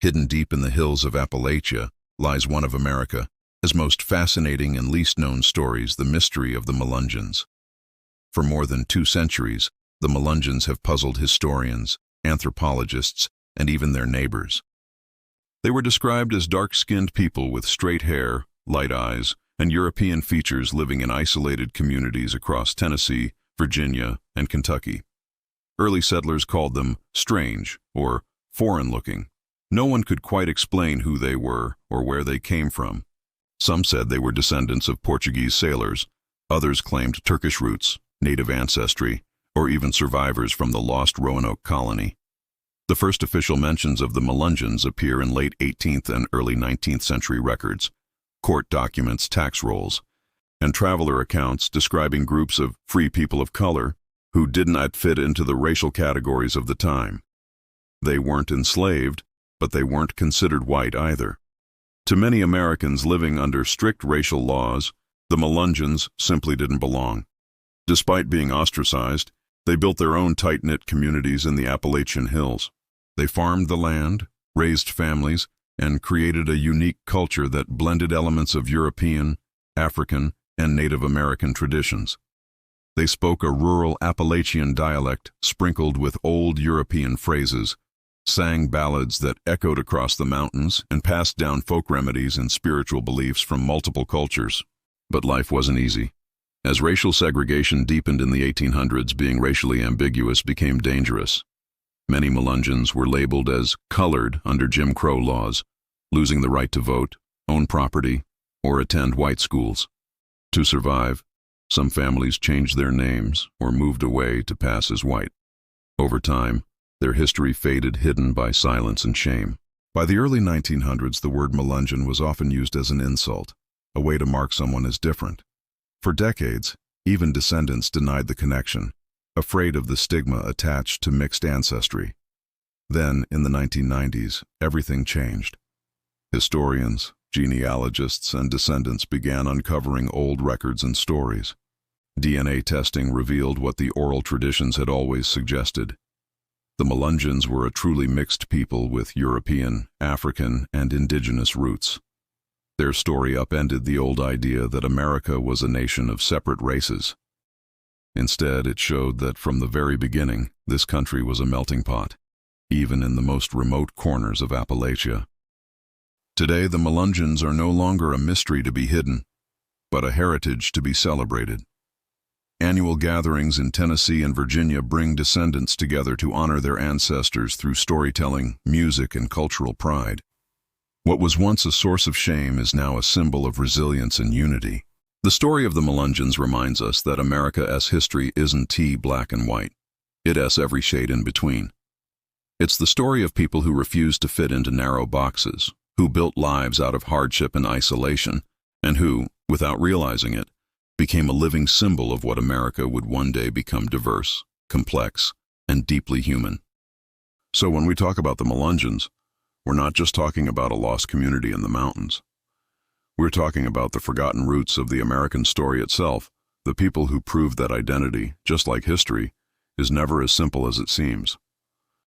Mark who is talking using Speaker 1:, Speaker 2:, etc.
Speaker 1: Hidden deep in the hills of Appalachia lies one of America's most fascinating and least known stories, the mystery of the Melungeons. For more than 2 centuries, the Melungeons have puzzled historians, anthropologists, and even their neighbors. They were described as dark-skinned people with straight hair, light eyes, and European features living in isolated communities across Tennessee, Virginia, and Kentucky. Early settlers called them strange or foreign-looking. No one could quite explain who they were or where they came from. Some said they were descendants of Portuguese sailors, others claimed Turkish roots, native ancestry, or even survivors from the lost Roanoke colony. The first official mentions of the Melungeons appear in late 18th and early 19th century records, court documents, tax rolls, and traveler accounts describing groups of free people of color who did not fit into the racial categories of the time. They weren't enslaved, but they weren't considered white either. To many Americans living under strict racial laws, the Melungeons simply didn't belong. Despite being ostracized, they built their own tight-knit communities in the Appalachian Hills. They farmed the land, raised families, and created a unique culture that blended elements of European, African, and Native American traditions. They spoke a rural Appalachian dialect sprinkled with old European phrases, sang ballads that echoed across the mountains, and passed down folk remedies and spiritual beliefs from multiple cultures. But life wasn't easy. As racial segregation deepened in the 1800s, being racially ambiguous became dangerous. Many Melungeons were labeled as colored under Jim Crow laws, losing the right to vote, own property, or attend white schools. To survive, some families changed their names or moved away to pass as white. Over time, their history faded, hidden by silence and shame. By the early 1900s, the word Melungeon was often used as an insult, a way to mark someone as different. For decades, even descendants denied the connection, afraid of the stigma attached to mixed ancestry. Then, in the 1990s, everything changed. Historians, genealogists, and descendants began uncovering old records and stories. DNA testing revealed what the oral traditions had always suggested. The Melungeons were a truly mixed people with European, African, and indigenous roots. Their story upended the old idea that America was a nation of separate races. Instead, it showed that from the very beginning, this country was a melting pot, even in the most remote corners of Appalachia. Today, the Melungeons are no longer a mystery to be hidden, but a heritage to be celebrated. Annual gatherings in Tennessee and Virginia bring descendants together to honor their ancestors through storytelling, music, and cultural pride. What was once a source of shame is now a symbol of resilience and unity. The story of the Melungeons reminds us that America's history isn't black and white. It's every shade in between. It's the story of people who refused to fit into narrow boxes, who built lives out of hardship and isolation, and who, without realizing it, became a living symbol of what America would one day become: diverse, complex, and deeply human. So when we talk about the Melungeons, we're not just talking about a lost community in the mountains. We're talking about the forgotten roots of the American story itself, the people who proved that identity, just like history, is never as simple as it seems.